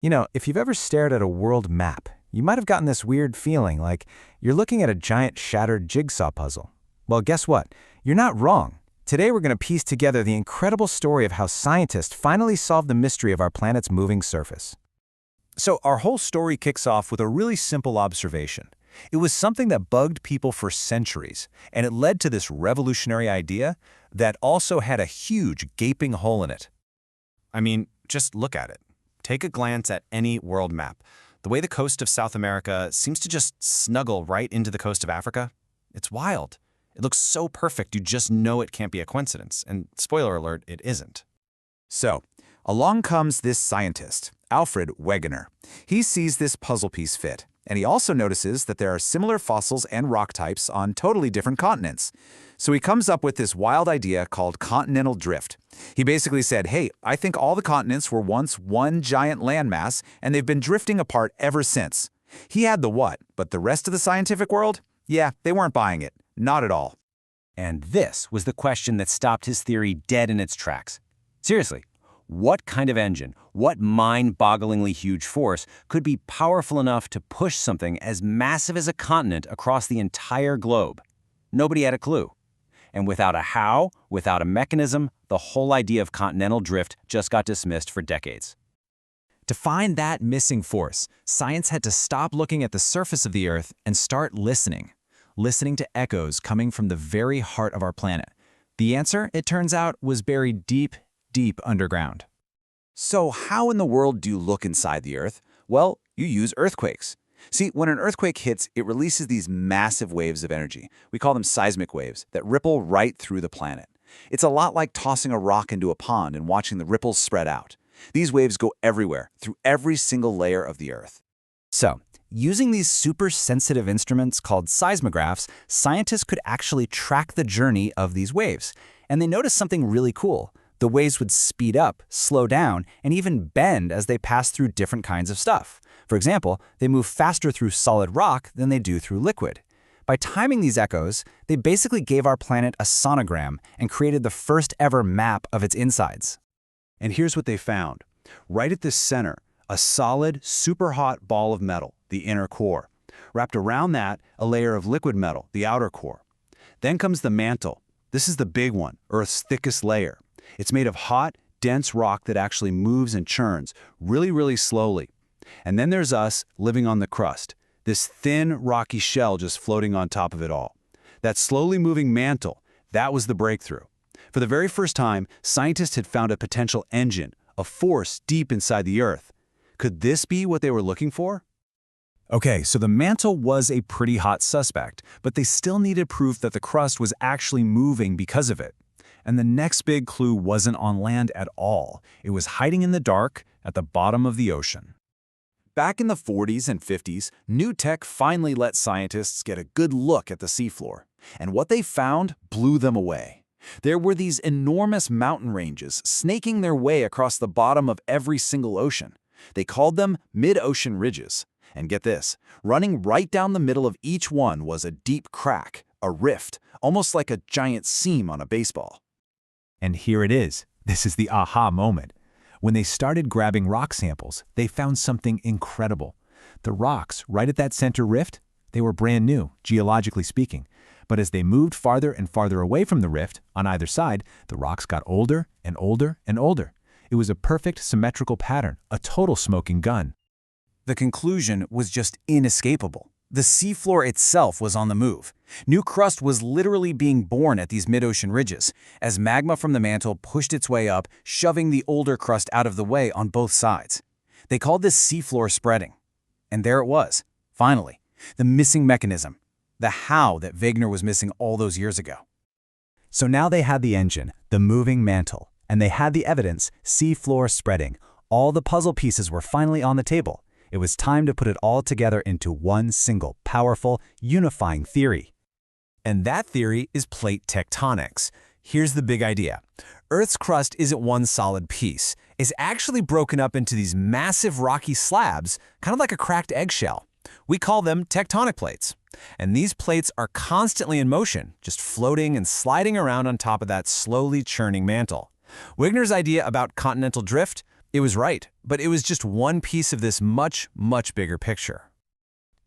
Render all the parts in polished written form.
If you've ever stared at a world map, you might have gotten this weird feeling like you're looking at a giant shattered jigsaw puzzle. Well, guess what? You're not wrong. Today we're going to piece together the incredible story of how scientists finally solved the mystery of our planet's moving surface. So our whole story kicks off with a really simple observation. It was something that bugged people for centuries, and it led to this revolutionary idea that also had a huge gaping hole in it. I mean, just look at it. Take a glance at any world map. The way the coast of South America seems to just snuggle right into the coast of Africa, it's wild. It looks so perfect, you just know it can't be a coincidence. And spoiler alert, it isn't. So, along comes this scientist, Alfred Wegener. He sees this puzzle piece fit, and he also notices that there are similar fossils and rock types on totally different continents. So he comes up with this wild idea called continental drift. He basically said, hey, I think all the continents were once one giant landmass, and they've been drifting apart ever since. He had the what, but the rest of the scientific world? Yeah, they weren't buying it. Not at all. And this was the question that stopped his theory dead in its tracks. Seriously, what kind of engine, what mind-bogglingly huge force could be powerful enough to push something as massive as a continent across the entire globe? Nobody had a clue. And without a how, without a mechanism, the whole idea of continental drift just got dismissed for decades. To find that missing force, science had to stop looking at the surface of the Earth and start listening to echoes coming from the very heart of our planet. The answer, it turns out, was buried deep, deep underground. So how in the world do you look inside the Earth? Well, you use earthquakes. See, when an earthquake hits, it releases these massive waves of energy. We call them seismic waves that ripple right through the planet. It's a lot like tossing a rock into a pond and watching the ripples spread out. These waves go everywhere, through every single layer of the Earth. So, using these super sensitive instruments called seismographs, scientists could actually track the journey of these waves. And they noticed something really cool. The waves would speed up, slow down, and even bend as they pass through different kinds of stuff. For example, they move faster through solid rock than they do through liquid. By timing these echoes, they basically gave our planet a sonogram and created the first ever map of its insides. And here's what they found. Right at the center, a solid, super hot ball of metal, the inner core. Wrapped around that, a layer of liquid metal, the outer core. Then comes the mantle. This is the big one, Earth's thickest layer. It's made of hot, dense rock that actually moves and churns really, really slowly. And then there's us living on the crust, this thin, rocky shell just floating on top of it all. That slowly moving mantle, that was the breakthrough. For the very first time, scientists had found a potential engine, a force deep inside the Earth. Could this be what they were looking for? Okay, so the mantle was a pretty hot suspect, but they still needed proof that the crust was actually moving because of it. And the next big clue wasn't on land at all. It was hiding in the dark at the bottom of the ocean. Back in the 40s and 50s, new tech finally let scientists get a good look at the seafloor. And what they found blew them away. There were these enormous mountain ranges snaking their way across the bottom of every single ocean. They called them mid-ocean ridges. And get this, running right down the middle of each one was a deep crack, a rift, almost like a giant seam on a baseball. And here it is. This is the aha moment. When they started grabbing rock samples, they found something incredible. The rocks right at that center rift, they were brand new, geologically speaking. But as they moved farther and farther away from the rift, on either side, the rocks got older and older and older. It was a perfect symmetrical pattern, a total smoking gun. The conclusion was just inescapable. The seafloor itself was on the move. New crust was literally being born at these mid-ocean ridges, as magma from the mantle pushed its way up, shoving the older crust out of the way on both sides. They called this seafloor spreading. And there it was, finally, the missing mechanism, the how that Wegener was missing all those years ago. So now they had the engine, the moving mantle, and they had the evidence, seafloor spreading. All the puzzle pieces were finally on the table. It was time to put it all together into one single, powerful, unifying theory. And that theory is plate tectonics. Here's the big idea. Earth's crust isn't one solid piece. It's actually broken up into these massive rocky slabs, kind of like a cracked eggshell. We call them tectonic plates. And these plates are constantly in motion, just floating and sliding around on top of that slowly churning mantle. Wegener's idea about continental drift, It was right, but it was just one piece of this much, much bigger picture.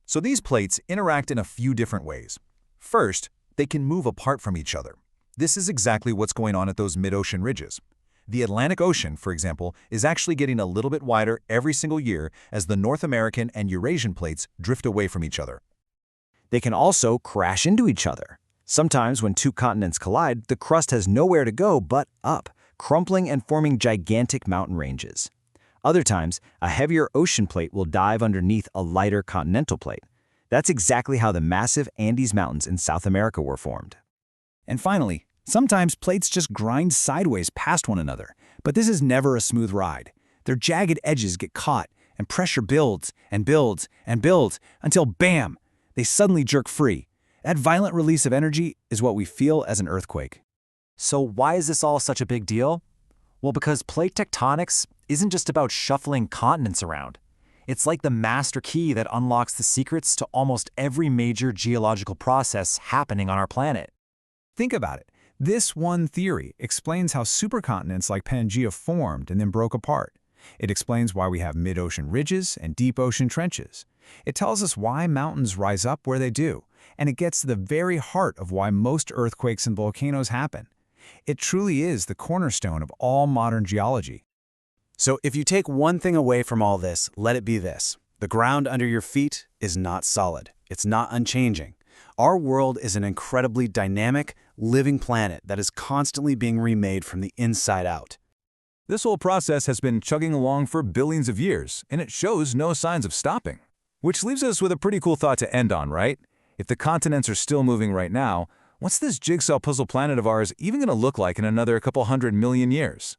So these plates interact in a few different ways. First, they can move apart from each other. This is exactly what's going on at those mid-ocean ridges. The Atlantic Ocean, for example, is actually getting a little bit wider every single year as the North American and Eurasian plates drift away from each other. They can also crash into each other. Sometimes when two continents collide, the crust has nowhere to go but up, crumpling and forming gigantic mountain ranges. Other times, a heavier ocean plate will dive underneath a lighter continental plate. That's exactly how the massive Andes Mountains in South America were formed. And finally, sometimes plates just grind sideways past one another, but this is never a smooth ride. Their jagged edges get caught, and pressure builds and builds and builds until bam! They suddenly jerk free. That violent release of energy is what we feel as an earthquake. So why is this all such a big deal? Well, because plate tectonics isn't just about shuffling continents around. It's like the master key that unlocks the secrets to almost every major geological process happening on our planet. Think about it. This one theory explains how supercontinents like Pangaea formed and then broke apart. It explains why we have mid-ocean ridges and deep ocean trenches. It tells us why mountains rise up where they do, and it gets to the very heart of why most earthquakes and volcanoes happen. It truly is the cornerstone of all modern geology. So if you take one thing away from all this, let it be this. The ground under your feet is not solid. It's not unchanging. Our world is an incredibly dynamic, living planet that is constantly being remade from the inside out. This whole process has been chugging along for billions of years, and it shows no signs of stopping. Which leaves us with a pretty cool thought to end on, right? If the continents are still moving right now, what's this jigsaw puzzle planet of ours even going to look like in another couple 100 million years?